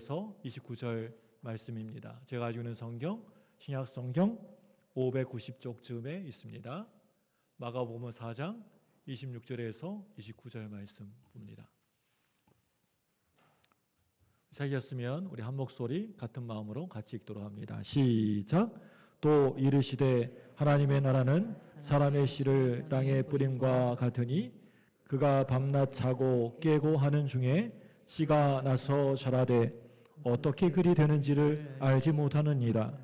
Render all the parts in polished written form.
26절에서 29절 말씀입니다. 제가 가지고 있는 성경, 신약 성경 590쪽쯤에 있습니다. 마가복음 4장 26절에서 29절 말씀 봅니다. 찾으셨으면 우리 한 목소리 같은 마음으로 같이 읽도록 합니다. 시작. 또 이르시되 하나님의 나라는 사람의 씨를 땅에 뿌림과 같으니 그가 밤낮 자고 깨고 하는 중에 씨가 나서 자라되 어떻게 그리 되는지를 알지 못하느니라.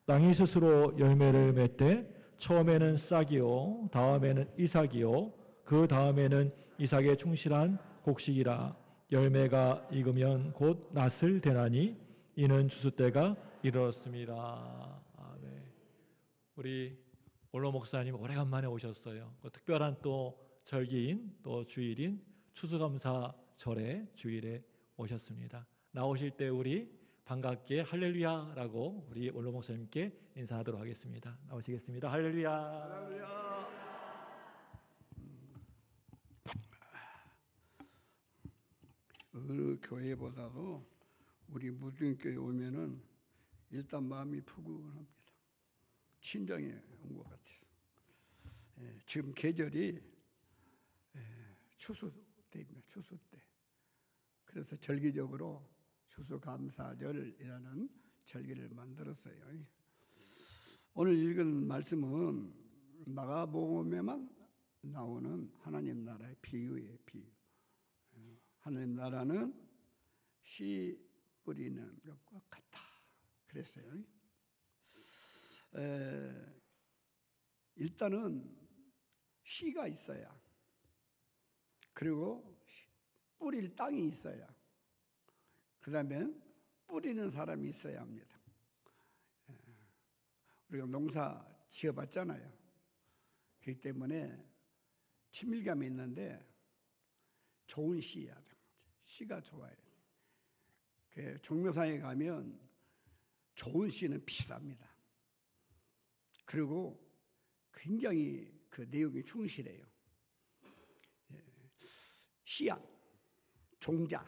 땅이 스스로 열매를 맺되 처음에는 싹이요 다음에는 이삭이요 그 다음에는 이삭의 충실한 곡식이라. 열매가 익으면 곧 낫을 대나니 이는 추수 때가 이르렀습니다. 아멘. 우리 올로 목사님 오래간만에 오셨어요. 특별한 또 절기인 또 주일인 추수감사절의 주일에 오셨습니다. 나오실 때 우리 반갑게 할렐루야라고 우리 올로 목사님께 인사하도록 하겠습니다. 나오시겠습니다. 할렐루야. 할렐루야. 어느 교회보다도 우리 무등교회 오면은 일단 마음이 푸근합니다. 친정에 온 것 같아서. 지금 계절이 추수 때입니다. 추수 때. 그래서 절기적으로 추수감사절이라는 절기를 만들었어요. 오늘 읽은 말씀은 마가복음에만 나오는 하나님 나라의 비유예요. 비유. 하나님 나라는 씨 뿌리는 것과 같다. 그랬어요. 일단은 씨가 있어야, 그리고 뿌릴 땅이 있어야, 그 다음에 뿌리는 사람이 있어야 합니다. 우리가 농사 지어봤잖아요. 그렇기 때문에 친밀감이 있는데 좋은 씨야. 씨가 좋아요. 그 종묘상에 가면 좋은 씨는 비쌉니다. 그리고 굉장히 그 내용이 충실해요. 씨앗, 종자.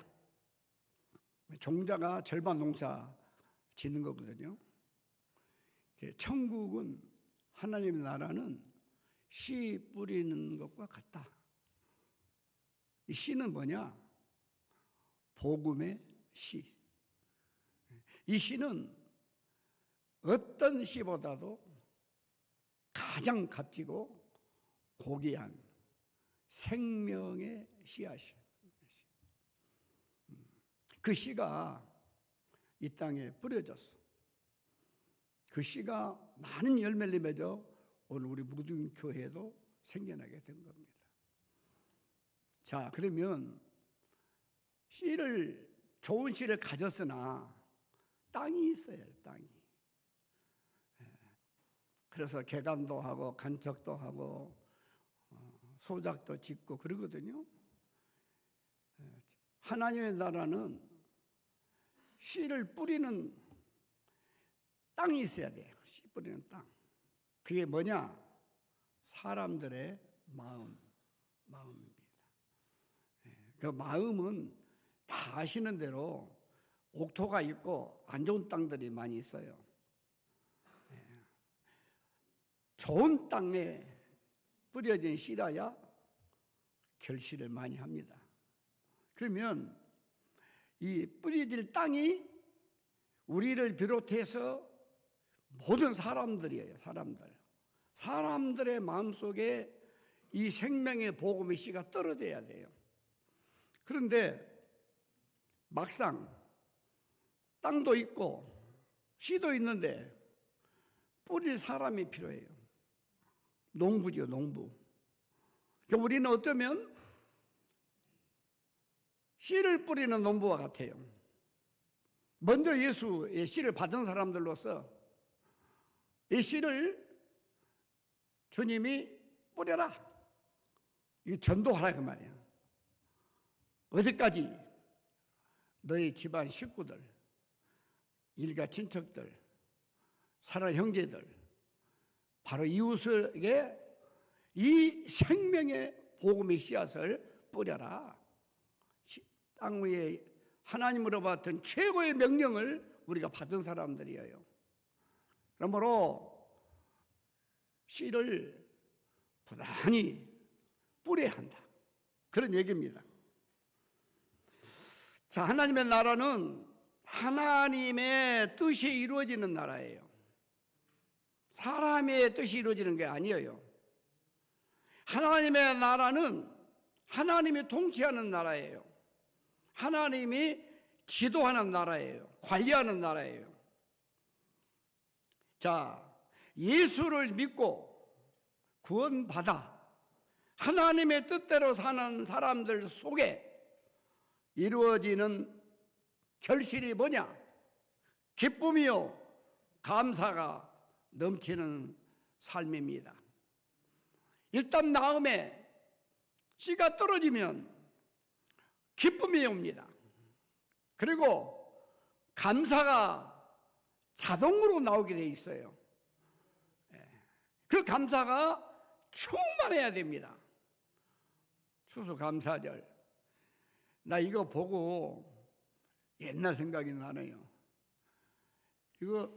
종자가 절반 농사 짓는 거거든요. 천국은, 하나님의 나라는 씨 뿌리는 것과 같다. 이 씨는 뭐냐? 복음의 씨. 이 씨는 어떤 씨보다도 가장 값지고 고귀한 생명의 씨앗이에요. 그 씨가 이 땅에 뿌려졌어. 그 씨가 많은 열매를 맺어 오늘 우리 무등교회도 생겨나게 된 겁니다. 자, 그러면 씨를, 좋은 씨를 가졌으나 땅이 있어요. 땅이. 그래서 개간도 하고 간척도 하고 소작도 짓고 그러거든요. 하나님의 나라는 씨를 뿌리는 땅이 있어야 돼요. 씨 뿌리는 땅. 그게 뭐냐? 사람들의 마음입니다. 그 마음은 다 아시는 대로 옥토가 있고 안 좋은 땅들이 많이 있어요. 좋은 땅에 뿌려진 씨라야 결실을 많이 합니다. 그러면 이 뿌려질 땅이 우리를 비롯해서 모든 사람들이에요. 사람들의 마음속에 이 생명의 복음의 씨가 떨어져야 돼요. 그런데 막상 땅도 있고 씨도 있는데 뿌릴 사람이 필요해요. 농부죠, 농부. 그러니까 우리는 어쩌면 씨를 뿌리는 농부와 같아요. 먼저 예수의 씨를 받은 사람들로서 이 씨를 주님이 뿌려라. 이 전도하라 그 말이야. 어디까지? 너희 집안 식구들, 일가 친척들, 사랑 형제들, 바로 이웃에게 이 생명의 복음의 씨앗을 뿌려라. 땅 위에 하나님으로 받은 최고의 명령을 우리가 받은 사람들이에요. 그러므로 씨를 부단히 뿌려야 한다, 그런 얘기입니다. 자, 하나님의 나라는 하나님의 뜻이 이루어지는 나라예요. 사람의 뜻이 이루어지는 게 아니에요. 하나님의 나라는 하나님이 통치하는 나라예요. 하나님이 지도하는 나라예요. 관리하는 나라예요. 자, 예수를 믿고 구원받아 하나님의 뜻대로 사는 사람들 속에 이루어지는 결실이 뭐냐? 기쁨이요 감사가 넘치는 삶입니다. 일단 마음에 씨가 떨어지면 기쁨이 옵니다. 그리고 감사가 자동으로 나오게 돼 있어요. 그 감사가 충만해야 됩니다. 추수감사절. 나 이거 보고 옛날 생각이 나네요. 이거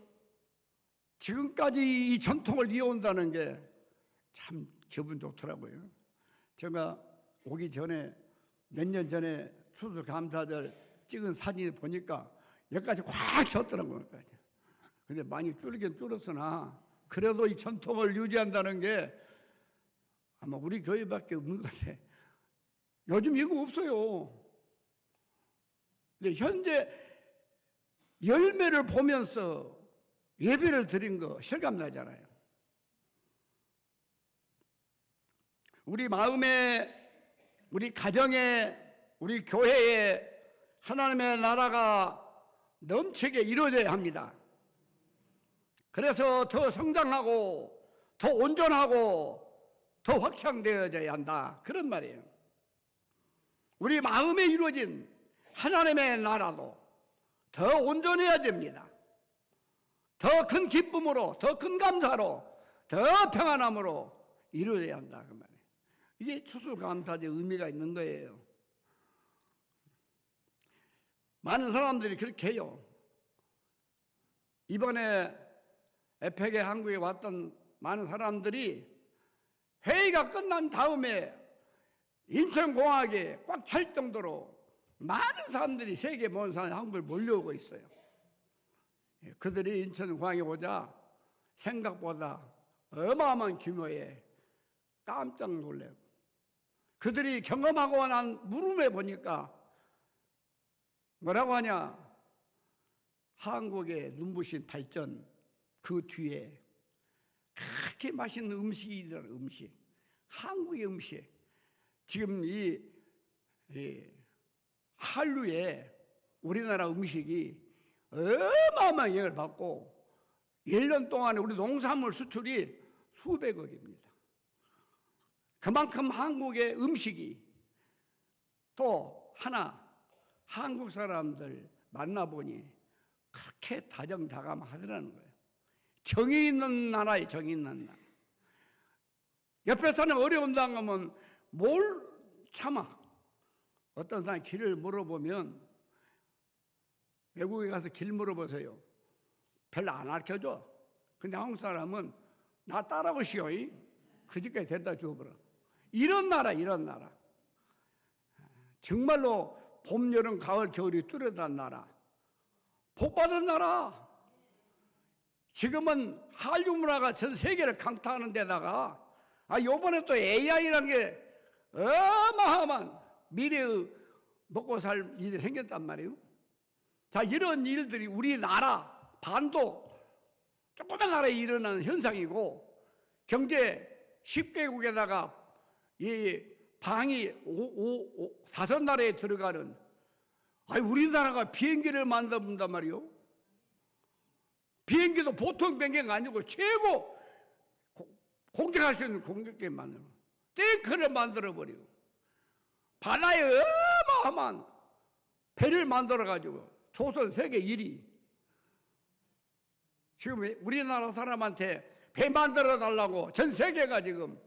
지금까지 이 전통을 이어온다는 게 참 기분 좋더라고요. 제가 오기 전에 몇 년 전에 추수감사절 찍은 사진을 보니까 여기까지 꽉 찼더라고요. 근데 많이 줄긴 줄었으나 그래도 이 전통을 유지한다는 게 아마 우리 교회밖에 없는 것 같아. 요즘 이거 없어요. 근데 현재 열매를 보면서 예배를 드린 거 실감나잖아요. 우리 마음에, 우리 가정에, 우리 교회에 하나님의 나라가 넘치게 이루어져야 합니다. 그래서 더 성장하고 더 온전하고 더 확장되어져야 한다, 그런 말이에요. 우리 마음에 이루어진 하나님의 나라도 더 온전해야 됩니다. 더 큰 기쁨으로, 더 큰 감사로, 더 평안함으로 이루어져야 한다, 그 말이에요. 이게 추수감사의 의미가 있는 거예요. 많은 사람들이 그렇게 해요. 이번에 에펙에 한국에 왔던 많은 사람들이 회의가 끝난 다음에 인천공항에 꽉 찰 정도로 많은 사람들이 세계 모든 사람이 한국에 몰려오고 있어요. 그들이 인천공항에 오자 생각보다 어마어마한 규모의 깜짝 놀래고, 그들이 경험하고 난 물음에 보니까 뭐라고 하냐? 한국의 눈부신 발전 그 뒤에 그렇게 맛있는 음식이라는 음식, 한국의 음식. 지금 이 한류에 우리나라 음식이 어마어마한 영향을 받고 1년 동안에 우리 농산물 수출이 수백억입니다. 그만큼 한국의 음식이 또 하나 한국 사람들 만나보니 그렇게 다정다감하더라는 거예요. 정이 있는 나라에 정이 있는 나라. 옆에 사는 어려운 당하면 뭘 참아. 어떤 사람이 길을 물어보면 외국에 가서 길 물어보세요. 별로 안 알려줘. 근데 한국 사람은 나 따라오시오. 그 집까지 데려다 주어버려. 이런 나라, 이런 나라. 정말로 봄, 여름, 가을, 겨울이 뚜렷한 나라. 복받은 나라. 지금은 한류 문화가 전 세계를 강타하는 데다가 요번에 또 AI라는 게 어마어마한 미래의 먹고 살 일이 생겼단 말이에요. 자, 이런 일들이 우리나라 반도 조그만 나라에 일어나는 현상이고, 경제 10개국에다가 이 방이 5나라에 들어가는, 우리나라가 비행기를 만든단 말이요. 비행기도 보통 비행기가 아니고 최고 공격할 수 있는 공격기 만들어, 탱크를 만들어버리고, 바다에 어마어마한 배를 만들어가지고 조선 세계 1위. 지금 우리나라 사람한테 배 만들어 달라고 전 세계가 지금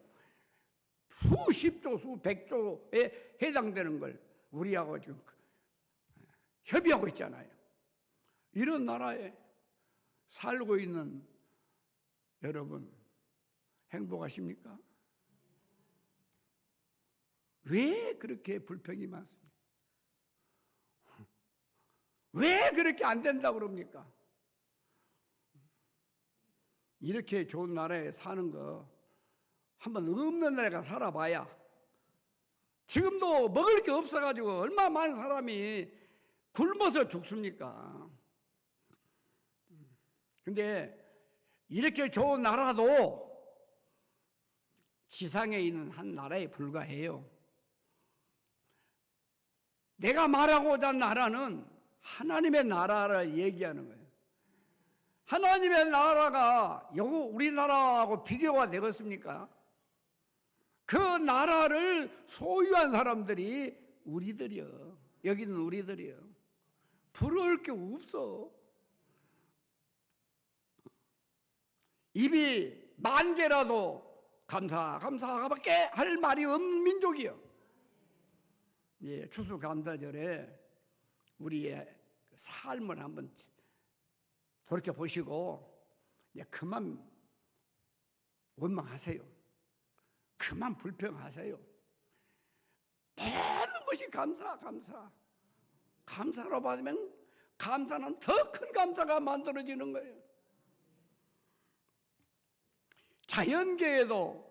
수십조, 수백조에 해당되는 걸 우리하고 지금 협의하고 있잖아요. 이런 나라에 살고 있는 여러분 행복하십니까? 왜 그렇게 불평이 많습니까? 왜 그렇게 안 된다고 그럽니까? 이렇게 좋은 나라에 사는 거 한번 없는 나라에 살아봐야, 지금도 먹을 게 없어가지고 얼마나 많은 사람이 굶어서 죽습니까? 근데 이렇게 좋은 나라도 지상에 있는 한 나라에 불과해요. 내가 말하고자 한 나라는 하나님의 나라를 얘기하는 거예요. 하나님의 나라가 우리나라하고 비교가 되겠습니까? 그 나라를 소유한 사람들이 우리들이요. 여기는 우리들이요. 부러울 게 없어. 입이 만 개라도 감사밖에 할 말이 없는 민족이요. 예, 추수감사절에 우리의 삶을 한번 돌이켜 보시고 그만 원망하세요. 그만 불평하세요. 모든 것이 감사로 받으면 감사는 더 큰 감사가 만들어지는 거예요. 자연계에도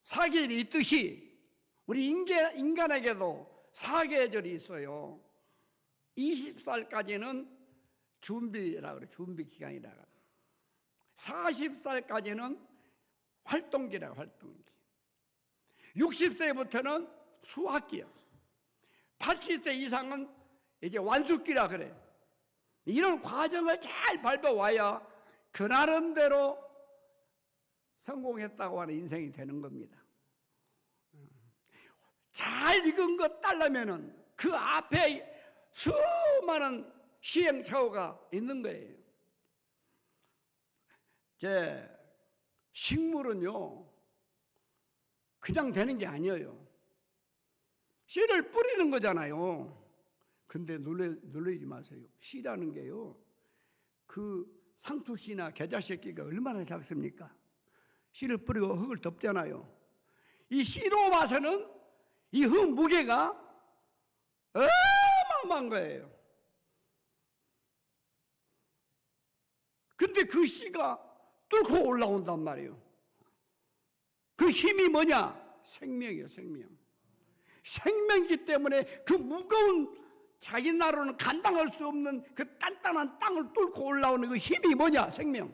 사계절이 있듯이 우리 인간에게도 사계절이 있어요. 20살까지는 준비라 그래, 준비 기간이라 그래. 40살까지는 활동기라, 활동기. 60세부터는 수학기야. 80세 이상은 이제 완숙기라 그래. 이런 과정을 잘 밟아와야 그 나름대로 성공했다고 하는 인생이 되는 겁니다. 잘 익은 것 따르면은 그 앞에 수많은 시행착오가 있는 거예요. 식물은요, 그냥 되는 게 아니에요. 씨를 뿌리는 거잖아요. 근데 놀라지 마세요. 씨라는 게요, 그 상투씨나 겨자새끼가 얼마나 작습니까? 씨를 뿌리고 흙을 덮잖아요. 이 씨로 봐서는 이 흙 무게가 어마어마한 거예요. 근데 그 씨가 뚫고 올라온단 말이에요. 그 힘이 뭐냐? 생명이에요, 생명. 생명이기 때문에 그 무거운 자기 나라로는 감당할 수 없는 그 단단한 땅을 뚫고 올라오는 그 힘이 뭐냐? 생명.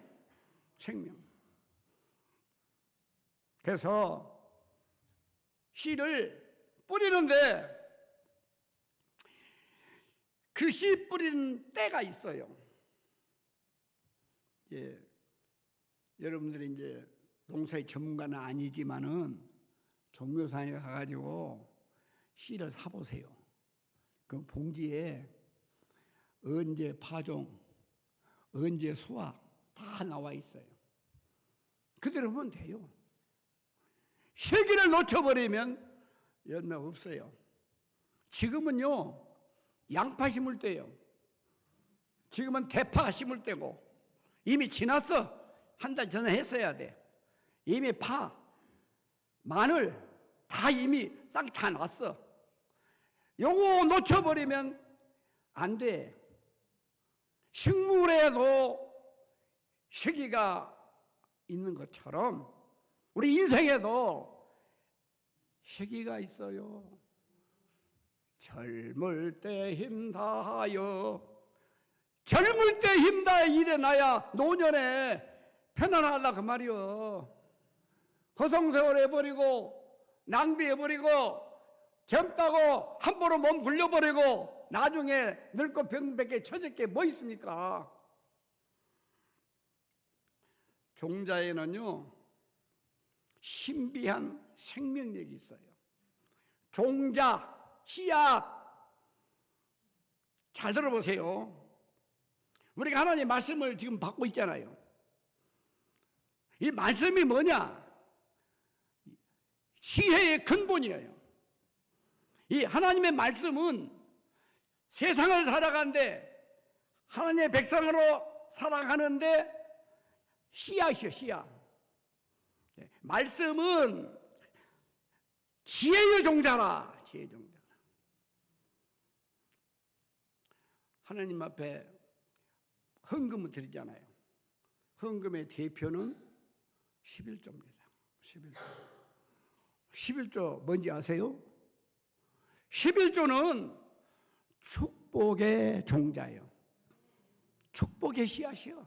그래서 씨를 뿌리는데 그 씨 뿌리는 때가 있어요. 예, 여러분들이 이제 농사의 전문가는 아니지만은 종묘상에 가가지고 씨를 사보세요. 그 봉지에 언제 파종, 언제 수확 다 나와 있어요. 그대로 하면 돼요. 시기를 놓쳐버리면 열매 없어요. 지금은요, 양파 심을 때요. 지금은 대파 심을 때고, 이미 지났어. 한 달 전에 했어야 돼. 이미 파, 마늘 다 이미 싹 다 났어. 요거 놓쳐버리면 안 돼. 식물에도 시기가 있는 것처럼 우리 인생에도 시기가 있어요. 젊을 때 힘다하여, 젊을 때 힘다해 일어나야 노년에 편안하다 그 말이요. 허송세월 해버리고 낭비해버리고 젊다고 함부로 몸 굴려버리고 나중에 늙고 병백에 처질 게 뭐 있습니까? 종자에는요, 신비한 생명력이 있어요. 종자, 씨앗. 잘 들어보세요. 우리가 하나님의 말씀을 지금 받고 있잖아요. 이 말씀이 뭐냐? 시혜의 근본이에요. 이 하나님의 말씀은 세상을 살아가는데 하나님의 백성으로 살아가는데 씨앗이요, 씨앗. 말씀은 지혜의 종자라, 지혜의 종자. 하나님 앞에 헌금을 드리잖아요. 헌금의 대표는 11조입니다. 11조. 11조 뭔지 아세요? 11조는 축복의 종자예요. 축복의 씨앗이요.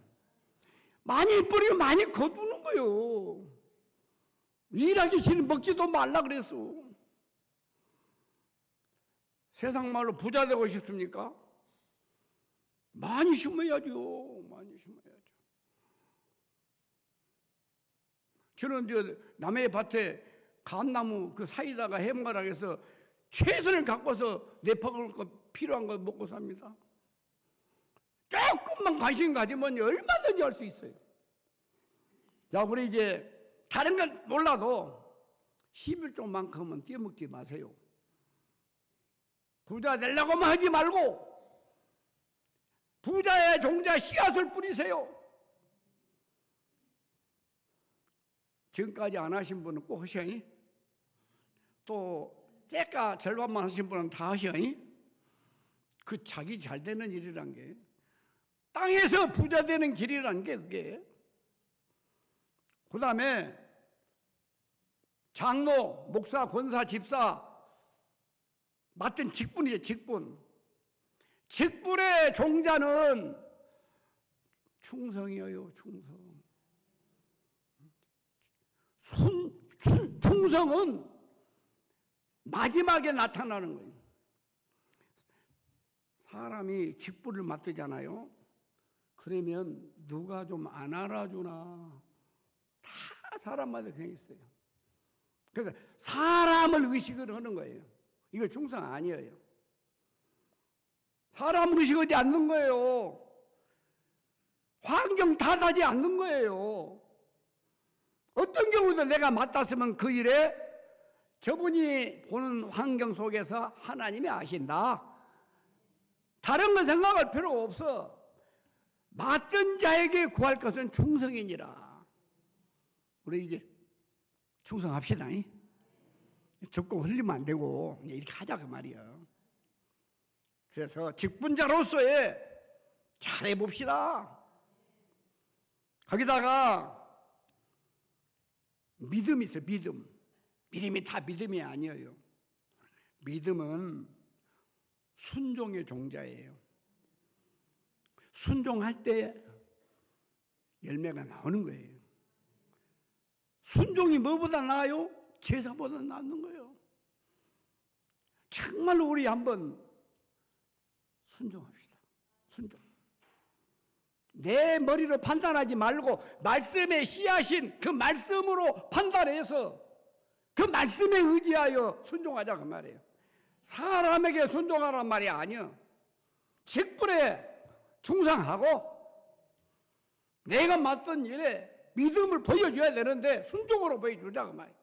많이 뿌리고 많이 거두는 거요. 일하기 싫으면 먹지도 말라 그랬어. 세상 말로 부자 되고 싶습니까? 많이 심어야죠. 많이 심어야죠. 저는 남의 밭에 감나무 그 사이다가 해먹으라고 해서 최선을 갖고서 내 먹을 거 필요한 거 먹고 삽니다. 조금만 관심 가지면 얼마든지 할 수 있어요. 자, 우리 이제 다른 건 몰라도 11조만큼은 떼먹지 마세요. 부자 되려고만 하지 말고 부자의 종자 씨앗을 뿌리세요. 지금까지 안 하신 분은 꼭 하셔요. 또 째까 절반만 하신 분은 다 하셔요. 그 자기 잘 되는 일이란 게 땅에서 부자 되는 길이란 게 그게. 그 다음에 장로, 목사, 권사, 집사 맡은 직분이죠, 직분. 직분의 종자는 충성이에요, 충성. 충성은 마지막에 나타나는 거예요. 사람이 직분을 맡으잖아요. 그러면 누가 좀 안 알아주나. 다 사람마다 그냥 있어요. 그래서 사람을 의식을 하는 거예요. 이거 충성 아니에요. 사람을 의식하지 않는 거예요. 환경 탓하지 않는 거예요. 어떤 경우도 내가 맡았으면 그 일에 저분이 보는 환경 속에서 하나님이 아신다. 다른 건 생각할 필요가 없어. 맡은 자에게 구할 것은 충성이니라. 우리 이제 충성합시다. 적금 흘리면 안 되고 이렇게 하자 그 말이야. 그래서 직분자로서의 잘해봅시다. 거기다가 믿음이 있어요. 믿음. 믿음이 다 믿음이 아니에요. 믿음은 순종의 종자예요. 순종할 때 열매가 나오는 거예요. 순종이 뭐보다 나아요? 제사보다 낫는 거예요. 정말로 우리 한번 순종합시다. 순종. 내 머리로 판단하지 말고 말씀에 씨앗인 그 말씀으로 판단해서 그 말씀에 의지하여 순종하자 그 말이에요. 사람에게 순종하란 말이 아니야. 직분에 충성하고 내가 맡은 일에 믿음을 보여줘야 되는데 순종으로 보여주자 그 말이에요.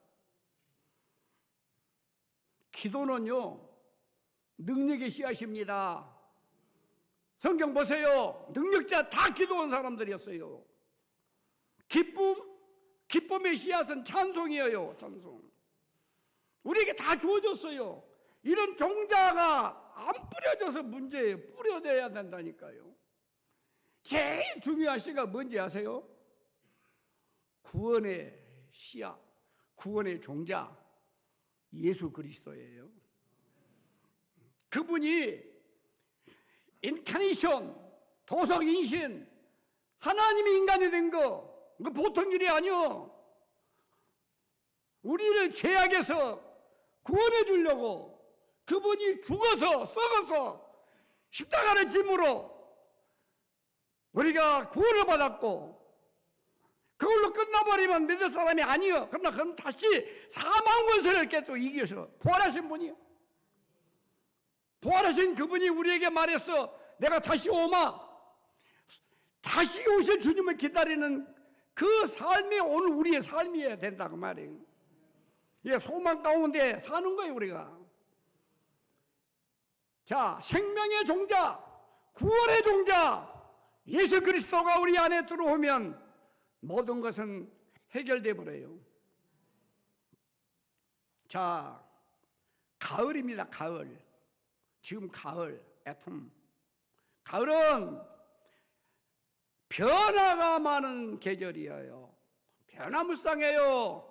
기도는요 능력의 씨앗입니다. 성경 보세요. 능력자 다 기도한 사람들이었어요. 기쁨의 씨앗은 찬송이에요. 찬송. 우리에게 다 주어졌어요. 이런 종자가 안 뿌려져서 문제예요. 뿌려져야 된다니까요. 제일 중요한 씨가 뭔지 아세요? 구원의 씨앗, 구원의 종자 예수 그리스도예요. 그분이 인카네이션, 도성인신, 하나님이 인간이 된 거, 그 보통 일이 아니요. 우리를 죄악에서 구원해 주려고 그분이 죽어서 썩어서 십자가를 짐으로 우리가 구원을 받았고 그걸로 끝나버리면 믿을 사람이 아니요. 그러나 그럼 다시 사망 권세를 깨도 이겨서 부활하신 분이요. 부활하신 그분이 우리에게 말했어. 내가 다시 오마. 다시 오실 주님을 기다리는 그 삶이 오늘 우리의 삶이어야 된다고 말이에요. 예, 소망 가운데 사는 거예요 우리가. 자, 생명의 종자, 구원의 종자 예수 그리스도가 우리 안에 들어오면 모든 것은 해결돼 버려요. 자, 가을입니다. 가을. 지금 가을, 애텀. 가을은 변화가 많은 계절이에요. 변화무쌍해요.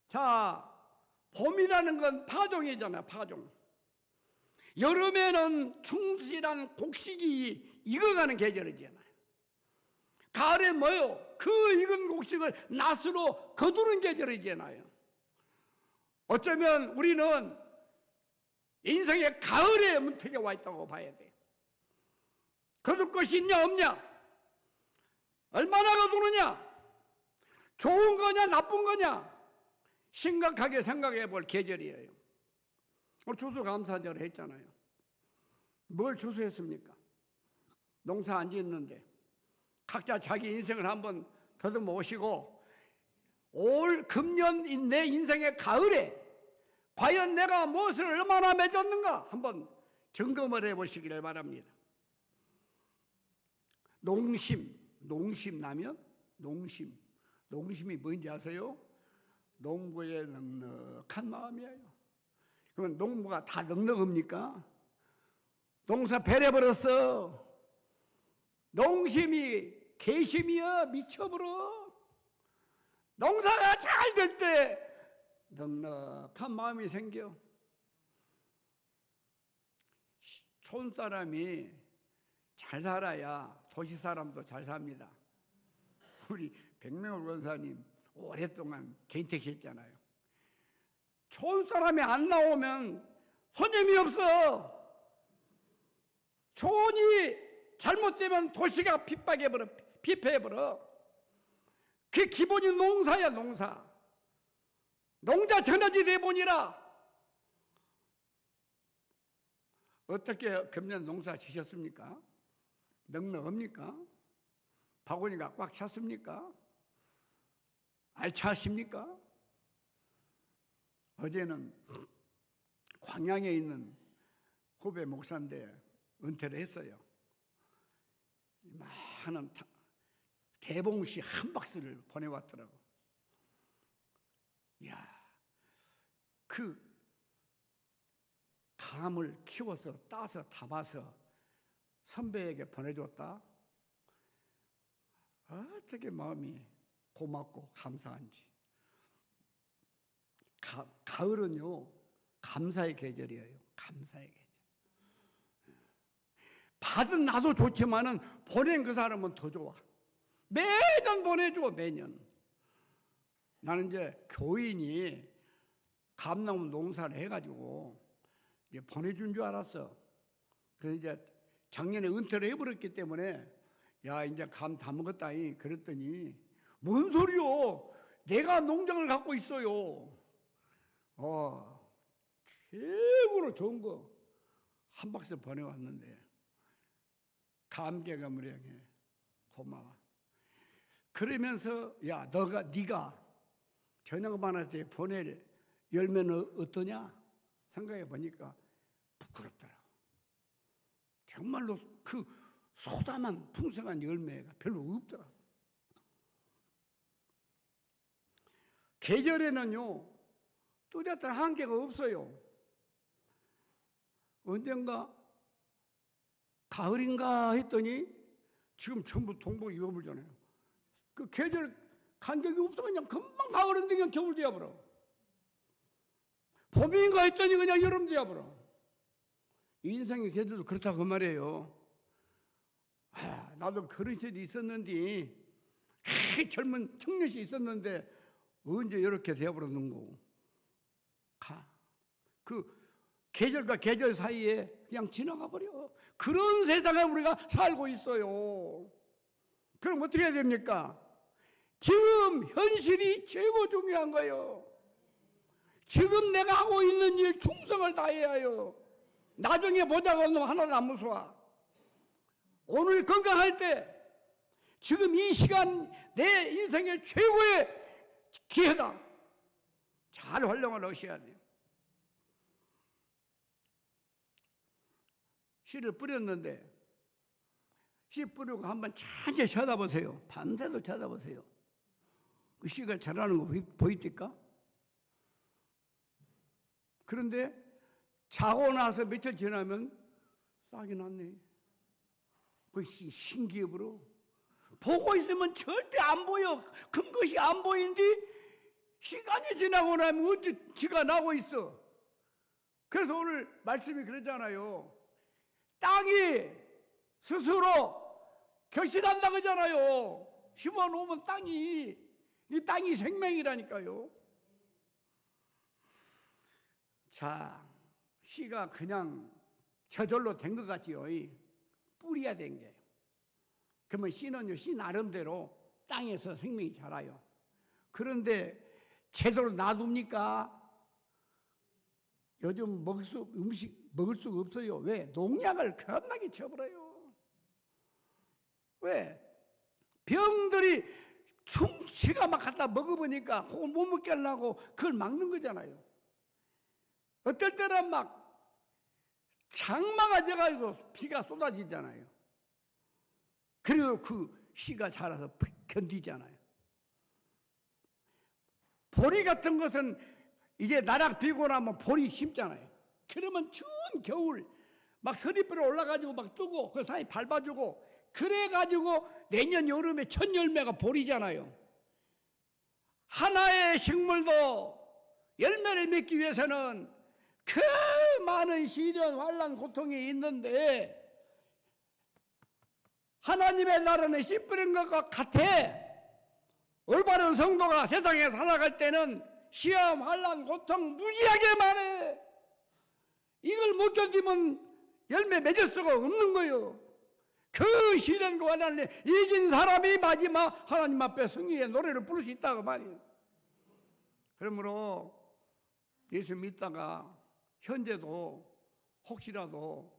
자, 봄이라는 건 파종이잖아요. 파종. 여름에는 충실한 곡식이 익어가는 계절이잖아요. 가을에 뭐요? 그 익은 곡식을 낫으로 거두는 계절이잖아요. 어쩌면 우리는 인생의 가을의 문턱에 와 있다고 봐야 돼. 거둘 것이 있냐 없냐? 얼마나 거두느냐? 좋은 거냐 나쁜 거냐? 심각하게 생각해 볼 계절이에요. 오늘 추수감사절을 했잖아요. 뭘 추수했습니까? 농사 안 짓는데 각자 자기 인생을 한번 더듬어 보시고 올 금년 내 인생의 가을에 과연 내가 무엇을 얼마나 맺었는가 한번 점검을 해보시기를 바랍니다. 농심나면 농심이 뭔지 아세요? 농부의 넉넉한 마음이에요. 그러면 농부가 다 넉넉합니까? 농사 배려버렸어. 농심이 개심이야 미쳐버려. 농사가 잘 될 때 넉넉한 마음이 생겨. 촌사람이 잘 살아야 도시 사람도 잘 삽니다. 우리 백명월 권사님 오랫동안 개인택시 했잖아요. 촌사람이 안 나오면 손님이 없어. 촌이 잘못되면 도시가 피폐해버려. 그게 기본이 농사야. 농자 전화지 대본이라. 어떻게 금년 농사 지셨습니까? 넉넉합니까? 바구니가 꽉 찼습니까? 알차십니까? 어제는 광양에 있는 후배 목사인데 은퇴를 했어요. 많은 대봉시 한 박스를 보내왔더라고. 이야, 그 감을 키워서 따서 담아서 선배에게 보내줬다. 어떻게 마음이 고맙고 감사한지. 가을은요 감사의 계절이에요. 감사의 계절. 받은 나도 좋지만은 보낸 그 사람은 더 좋아. 매년 보내줘. 매년. 나는 이제 교인이 감나무 농사를 해가지고 이제 보내준 줄 알았어. 그래서 이제 작년에 은퇴를 해버렸기 때문에 야 이제 감 다 먹었다니. 그랬더니 뭔 소리요? 내가 농장을 갖고 있어요. 최고로 좋은 거 한 박스 보내왔는데 감개가 무량해. 고마워. 그러면서 야 네가 저녁반한테 보낼 열매는 어떠냐 생각해 보니까 부끄럽더라고. 정말로 그 소담한 풍성한 열매가 별로 없더라고. 계절에는요 뚜렷한 한계가 없어요. 언젠가 가을인가 했더니 지금 전부 동복 입어버리잖아요. 그 계절 간격이 없어. 그냥 금방 가을인데 그냥 겨울 되어버려. 봄인가 했더니 그냥 여름 되어버려. 인생의 계절도 그렇다 그 말이에요. 나도 그런 시절이 있었는데 젊은 청년이 있었는데 언제 이렇게 되어버렸는 거고. 그 계절과 계절 사이에 그냥 지나가 버려. 그런 세상에 우리가 살고 있어요. 그럼 어떻게 해야 됩니까? 지금 현실이 최고 중요한 거예요. 지금 내가 하고 있는 일 충성을 다해야 해요. 나중에 보자고 하면 하나도 안 무서워. 오늘 건강할 때 지금 이 시간 내 인생의 최고의 기회다. 잘 활용을 하셔야 돼요. 씨를 뿌렸는데 씨 뿌리고 한번 천천히 쳐다보세요. 밤새도 쳐다보세요. 그 씨가 자라는 거 보입니까? 그런데 자고 나서 며칠 지나면 싹이 났네. 그 씨 신기업으로 보고 있으면 절대 안 보여. 큰 것이 안 보이는데 시간이 지나고 나면 어째 지가 나고 있어. 그래서 오늘 말씀이 그러잖아요. 땅이 스스로 결실한다 그러잖아요. 심어놓으면 이 땅이 생명이라니까요. 자, 씨가 그냥 저절로 된 것 같지요. 뿌려야 된 게. 그러면 씨는요, 씨 나름대로 땅에서 생명이 자라요. 그런데 제대로 놔둡니까? 요즘 음식 먹을 수가 없어요. 왜? 농약을 겁나게 쳐버려요. 왜? 병들이 충치가 막 갖다 먹어보니까 그걸 못 먹게 하려고 그걸 막는 거잖아요. 어떨 때는 막 장마가 돼가지고 비가 쏟아지잖아요. 그래도 그 씨가 자라서 견디잖아요. 보리 같은 것은 이제 나락 비고 나면 보리 심잖아요. 그러면 추운 겨울 막 서리뼈로 올라가지고 막 뜨고 그 사이 밟아주고 그래가지고 내년 여름에 첫 열매가 보리잖아요. 하나의 식물도 열매를 맺기 위해서는 그 많은 시련, 환난, 고통이 있는데 하나님의 나라는 씨 뿌린 것과 같아. 올바른 성도가 세상에 살아갈 때는 시험, 환난, 고통 무지하게 많아. 이걸 못 견디면 열매 맺을 수가 없는 거예요. 그 시련과 환난을 이긴 사람이 마지막 하나님 앞에 승리의 노래를 부를 수 있다고 말이에요. 그러므로 예수 믿다가 현재도 혹시라도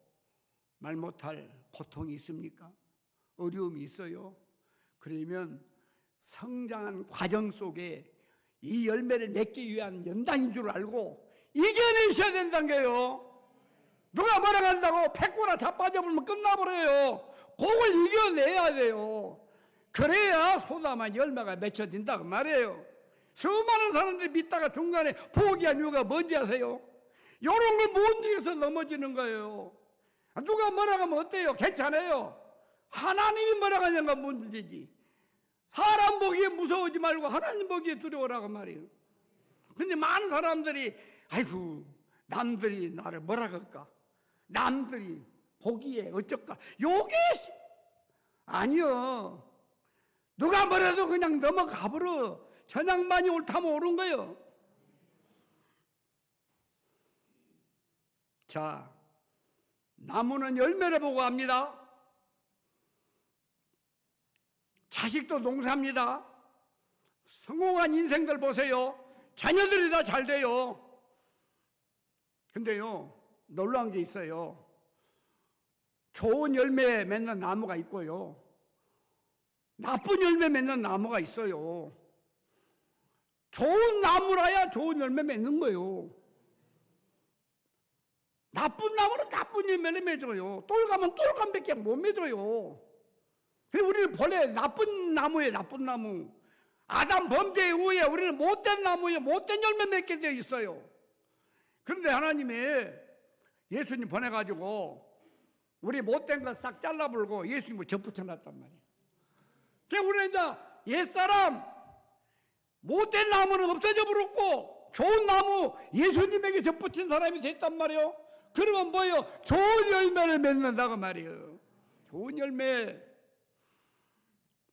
말 못할 고통이 있습니까? 어려움이 있어요? 그러면 성장한 과정 속에 이 열매를 맺기 위한 연단인 줄 알고 이겨내셔야 된다는 거예요. 누가 뭐라 한다고 패거나 자빠져버리면 끝나버려요. 그걸 이겨내야 돼요. 그래야 소담한 열매가 맺혀진다고 말이에요. 수많은 사람들이 믿다가 중간에 포기한 이유가 뭔지 아세요? 이런 걸 못 이겨서 넘어지는 거예요. 누가 뭐라 하면 어때요? 괜찮아요. 하나님이 뭐라 하냐가 문제지. 사람 보기에 무서워하지 말고 하나님 보기에 두려워라고 말이에요. 근데 많은 사람들이 아이고 남들이 나를 뭐라 할까? 남들이 보기에 어쩔까? 요게 아니요. 누가 뭐라도 그냥 넘어가 버려. 전양반이 옳다면 옳은 거예요. 자, 나무는 열매를 보고 합니다. 자식도 농사합니다. 성공한 인생들 보세요. 자녀들이 다 잘 돼요. 근데요, 놀라운 게 있어요. 좋은 열매 맺는 나무가 있고요. 나쁜 열매 맺는 나무가 있어요. 좋은 나무라야 좋은 열매 맺는 거예요. 나쁜 나무는 나쁜 열매를 맺어요. 똘감은 똘감밖에 못 맺어요. 우리는 본래 나쁜 나무예요. 나쁜 나무. 아담 범죄 이후에 우리는 못된 나무에 못된 열매 맺게 되어 있어요. 그런데 하나님이 예수님 보내가지고 우리 못된 거 싹 잘라버리고 예수님을 접붙여놨단 말이에요. 그러니까 우리는 이제 옛사람 못된 나무는 없어져 버렸고 좋은 나무 예수님에게 접붙인 사람이 됐단 말이에요. 그러면 뭐예요? 좋은 열매를 맺는다고 말이에요. 좋은 열매.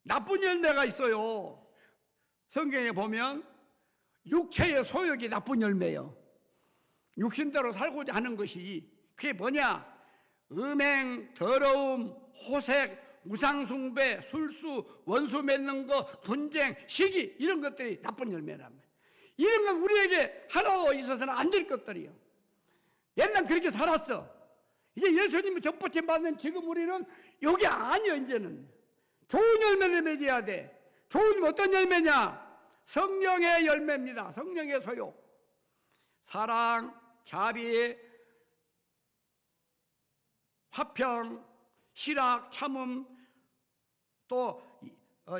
나쁜 열매가 있어요. 성경에 보면 육체의 소욕이 나쁜 열매예요. 육신대로 살고자 하는 것이 그게 뭐냐? 음행, 더러움, 호색, 우상숭배, 술수, 원수 맺는 거, 분쟁, 시기 이런 것들이 나쁜 열매란 말이에요. 이런 건 우리에게 하나도 있어서는 안 될 것들이에요. 옛날 그렇게 살았어. 이제 예수님이 접붙임 받는 지금 우리는 여기 아니요. 이제는 좋은 열매를 맺어야 돼. 좋은 어떤 열매냐? 성령의 열매입니다. 성령의 소욕. 사랑, 자비, 화평, 희락, 참음, 또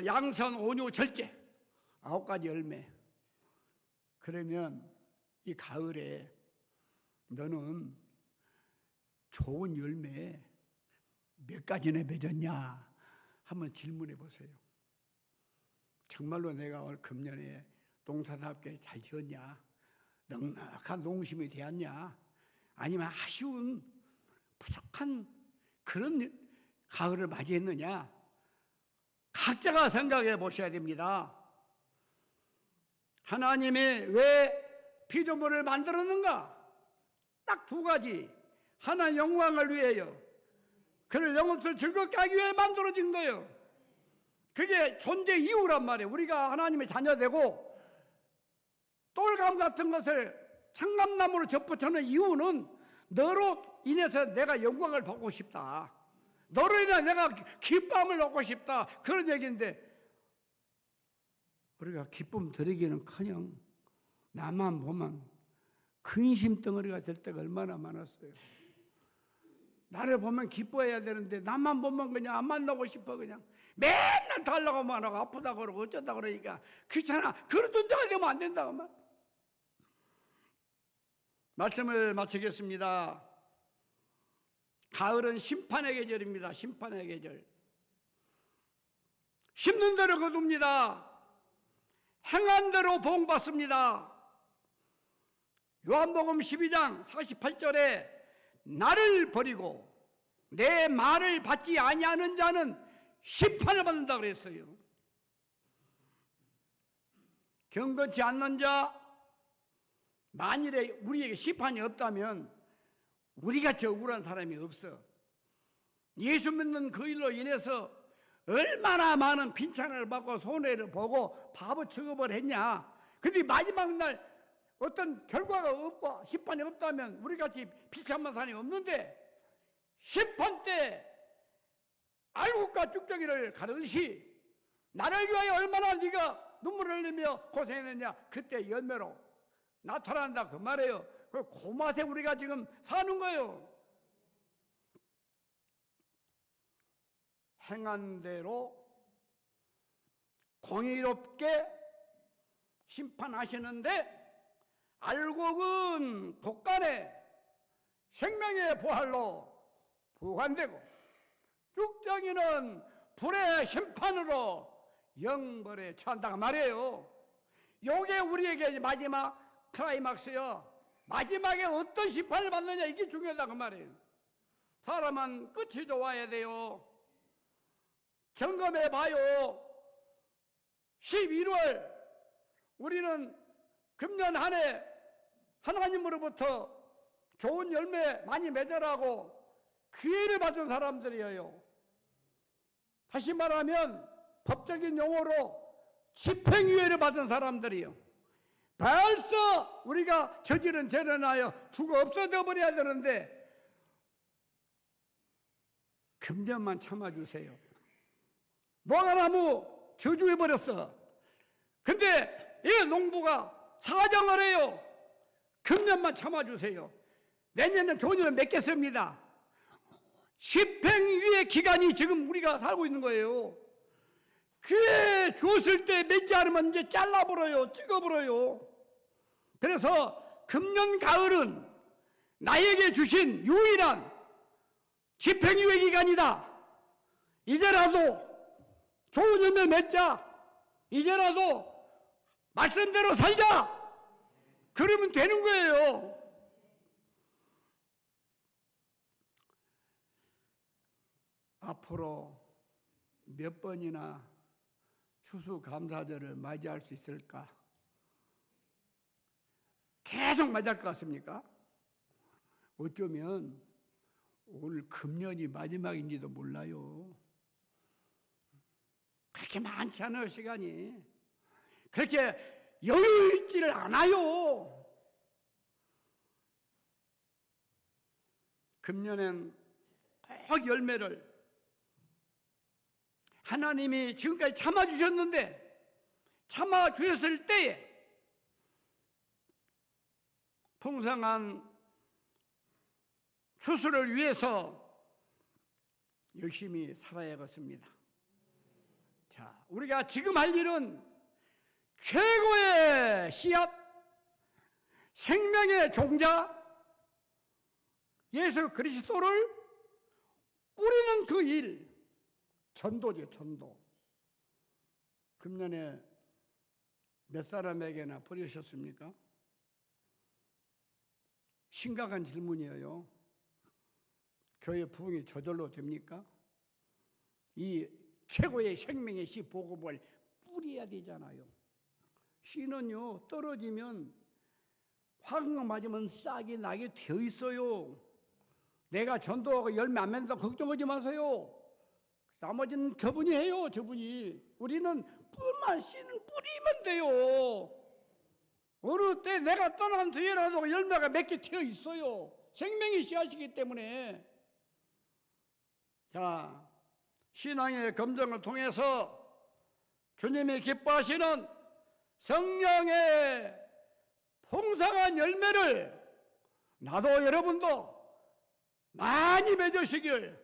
양선, 온유, 절제 9가지 열매. 그러면 이 가을에 너는 좋은 열매 몇 가지나 맺었냐 한번 질문해 보세요. 정말로 내가 올 금년에 농사답게 잘 지었냐, 넉넉한 농심이 되었냐, 아니면 아쉬운 부족한 그런 가을을 맞이했느냐, 각자가 생각해 보셔야 됩니다. 하나님이 왜 피조물을 만들었는가? 딱 2가지. 하나님 영광을 위하여, 그를 영혼을 즐겁게 하기 위해 만들어진 거예요. 그게 존재 이유란 말이에요. 우리가 하나님의 자녀되고 똘감 같은 것을 창감나무로 접붙여놓은 이유는 너로 인해서 내가 영광을 받고 싶다, 너로 인해 내가 기쁨을 얻고 싶다, 그런 얘기인데, 우리가 기쁨 드리기는커녕 나만 보면 근심 덩어리가 될 때가 얼마나 많았어요. 나를 보면 기뻐해야 되는데 나만 보면 그냥 안 만나고 싶어. 그냥 맨날 달라고만 하고 아프다고 그러고 어쩌다 그러니까 귀찮아. 그런 존재가 되면 안 된다고 말. 말씀을 마치겠습니다. 가을은 심판의 계절입니다. 심판의 계절. 심는 대로 거둡니다. 행한 대로 보응받습니다. 요한복음 12장 48절에 나를 버리고 내 말을 받지 아니하는 자는 심판을 받는다 그랬어요. 경건치 않는 자, 만일에 우리에게 심판이 없다면 우리같이 억울한 사람이 없어. 예수 믿는 그 일로 인해서 얼마나 많은 빈찬을 받고 손해를 보고 바보 취급을 했냐. 근데 마지막 날 어떤 결과가 없고 심판이 없다면 우리같이 비참한 사람이 없는데, 심판 때 알곡과 쭉정이를 가르듯이 나를 위하여 얼마나 네가 눈물을 흘리며 고생했느냐, 그때 열매로 나타난다 그 말이에요. 그 고맛에 우리가 지금 사는 거예요. 행한 대로 공의롭게 심판하시는데, 알곡은 독간에 생명의 부활로 부관되고 쭉정이는 불의 심판으로 영벌에 처한다고 말이에요. 요게 우리에게 마지막 클라이막스요. 마지막에 어떤 심판을 받느냐, 이게 중요하다고 말이에요. 사람은 끝이 좋아야 돼요. 점검해 봐요. 11월 우리는 금년 한 해 하나님으로부터 좋은 열매 많이 맺으라고 기회를 받은 사람들이에요. 다시 말하면 법적인 용어로 집행유예를 받은 사람들이에요. 벌써 우리가 저지른 죄를 하여 죽어 없어져 버려야 되는데 금년만 참아주세요. 무화과나무 저주해버렸어. 근데 이 농부가 사정을 해요. 금년만 참아주세요. 내년은 종이를 맺겠습니다. 집행유예 기간이 지금 우리가 살고 있는 거예요. 기회 줬을 때 맺지 않으면 이제 잘라버려요. 찍어버려요. 그래서 금년 가을은 나에게 주신 유일한 집행유예 기간이다. 이제라도 좋은 열매 맺자. 이제라도 말씀대로 살자. 그러면 되는 거예요. 앞으로 몇 번이나 추수감사절을 맞이할 수 있을까? 계속 맞이할 것 같습니까? 어쩌면 오늘 금년이 마지막인지도 몰라요. 그렇게 많지 않아요, 시간이. 그렇게 여유 있지를 않아요. 금년엔 꼭 열매를 하나님이 지금까지 참아주셨는데, 참아주셨을 때에 풍성한 추수를 위해서 열심히 살아야겠습니다. 자, 우리가 지금 할 일은 최고의 씨앗, 생명의 종자 예수 그리스도를 뿌리는 그 일, 전도죠, 전도. 금년에 몇 사람에게나 뿌리셨습니까? 심각한 질문이에요. 교회 부흥이 저절로 됩니까? 이 최고의 생명의 씨 복음을 뿌려야 되잖아요. 씨는요, 떨어지면 화강 맞으면 싹이 나게 되어 있어요. 내가 전도하고 열매 안 맺는다 걱정하지 마세요. 나머지는 저분이 해요, 저분이. 우리는 씨는 뿌리면 돼요. 어느 때 내가 떠난 뒤에라도 열매가 맺게 되어 있어요. 생명의 씨앗이기 때문에. 자, 신앙의 검증을 통해서 주님이 기뻐하시는 성령의 풍성한 열매를 나도 여러분도 많이 맺으시길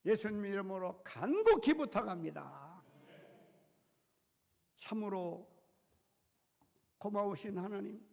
예수님 이름으로 간곡히 부탁합니다. 참으로 고마우신 하나님,